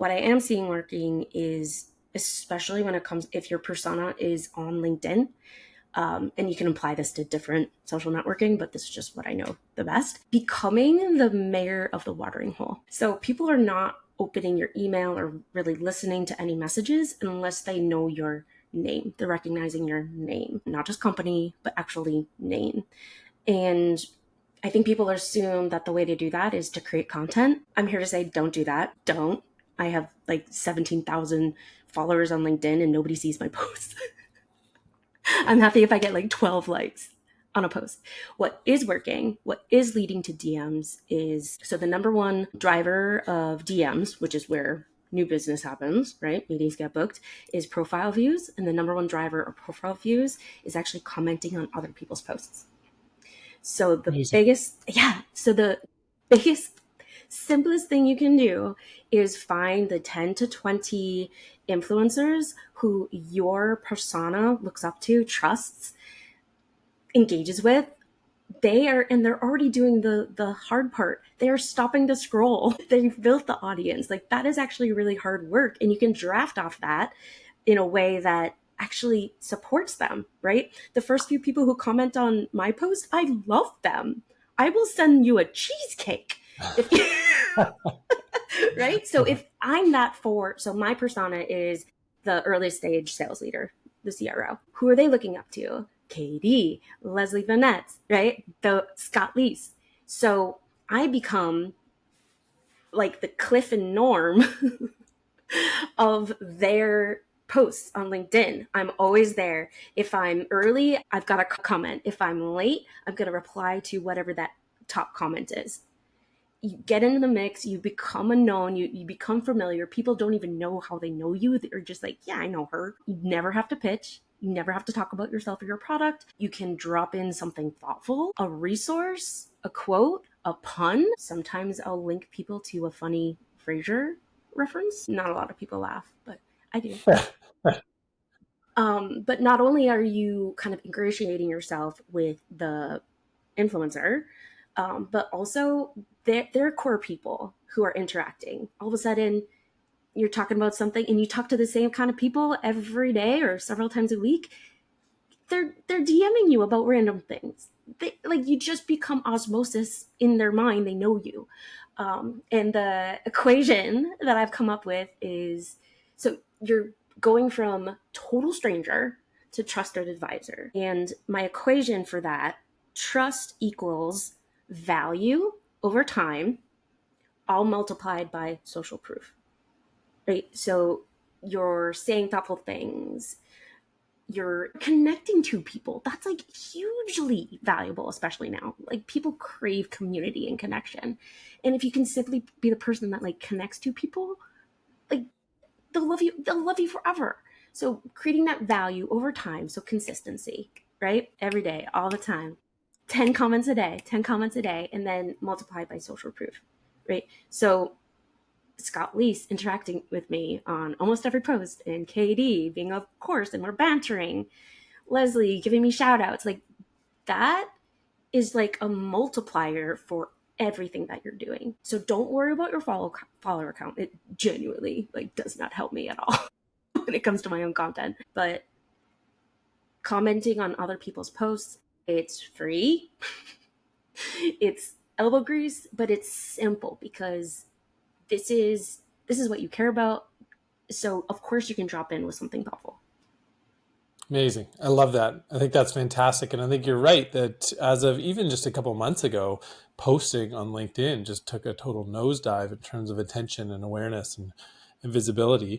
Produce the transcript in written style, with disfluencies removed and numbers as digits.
What I am seeing working is, especially when it comes, if your persona is on LinkedIn, and you can apply this to different social networking, but this is just what I know the best, becoming the mayor of the watering hole. So people are not opening your email or really listening to any messages unless they know your name. They're recognizing your name, not just company, but actually name. And I think people assume that the way to do that is to create content. I'm here to say, don't do that. Don't. I have like 17,000 followers on LinkedIn and nobody sees my posts. I'm happy if I get like 12 likes on a post. What is working, what is leading to DMs is, so the number one driver of DMs, which is where new business happens, right? Meetings get booked, is profile views. And the number one driver of profile views is actually commenting on other people's posts. So the biggest, simplest thing you can do is find the 10 to 20 influencers who your persona looks up to, trusts, engages with. They're already doing the hard part. They're stopping the scroll. They've built the audience. Like, that is actually really hard work. And you can draft off that in a way that actually supports them, right? The first few people who comment on my post, I love them. I will send you a cheesecake. If you right? So if I'm so my persona is the early stage sales leader, the CRO. Who are they looking up to? KD, Leslie Vanette, right? The Scott Leese. So I become like the Cliff and Norm of their posts on LinkedIn. I'm always there. If I'm early, I've got a comment. If I'm late, I'm going to reply to whatever that top comment is. You get into the mix, you become a known, you become familiar. People don't even know how they know you. They're just like, yeah, I know her. You never have to pitch. You never have to talk about yourself or your product. You can drop in something thoughtful, a resource, a quote, a pun. Sometimes I'll link people to a funny Frasier reference. Not a lot of people laugh, but I do. But not only are you kind of ingratiating yourself with the influencer, but also they're core people who are interacting. All of a sudden, you're talking about something and you talk to the same kind of people every day or several times a week. They're DMing you about random things. Like, you just become osmosis in their mind. They know you. And the equation that I've come up with is, so you're going from total stranger to trusted advisor. And my equation for that, trust equals value over time, all multiplied by social proof, right? So you're saying thoughtful things, you're connecting to people. That's like hugely valuable, especially now. Like, people crave community and connection. And if you can simply be the person that like connects to people, like, they'll love you forever. So creating that value over time. So consistency, right? Every day, all the time. 10 comments a day, and then multiplied by social proof, right? So Scott Leese interacting with me on almost every post, and KD being of course, and we're bantering, Leslie giving me shout outs, like, that is like a multiplier for everything that you're doing. So don't worry about your follower count. It genuinely like does not help me at all when it comes to my own content. But commenting on other people's posts, it's free. It's elbow grease, but it's simple because this is what you care about. So of course you can drop in with something thoughtful. Amazing. I love that. I think that's fantastic. And I think you're right that as of even just a couple of months ago, posting on LinkedIn just took a total nosedive in terms of attention and awareness and visibility.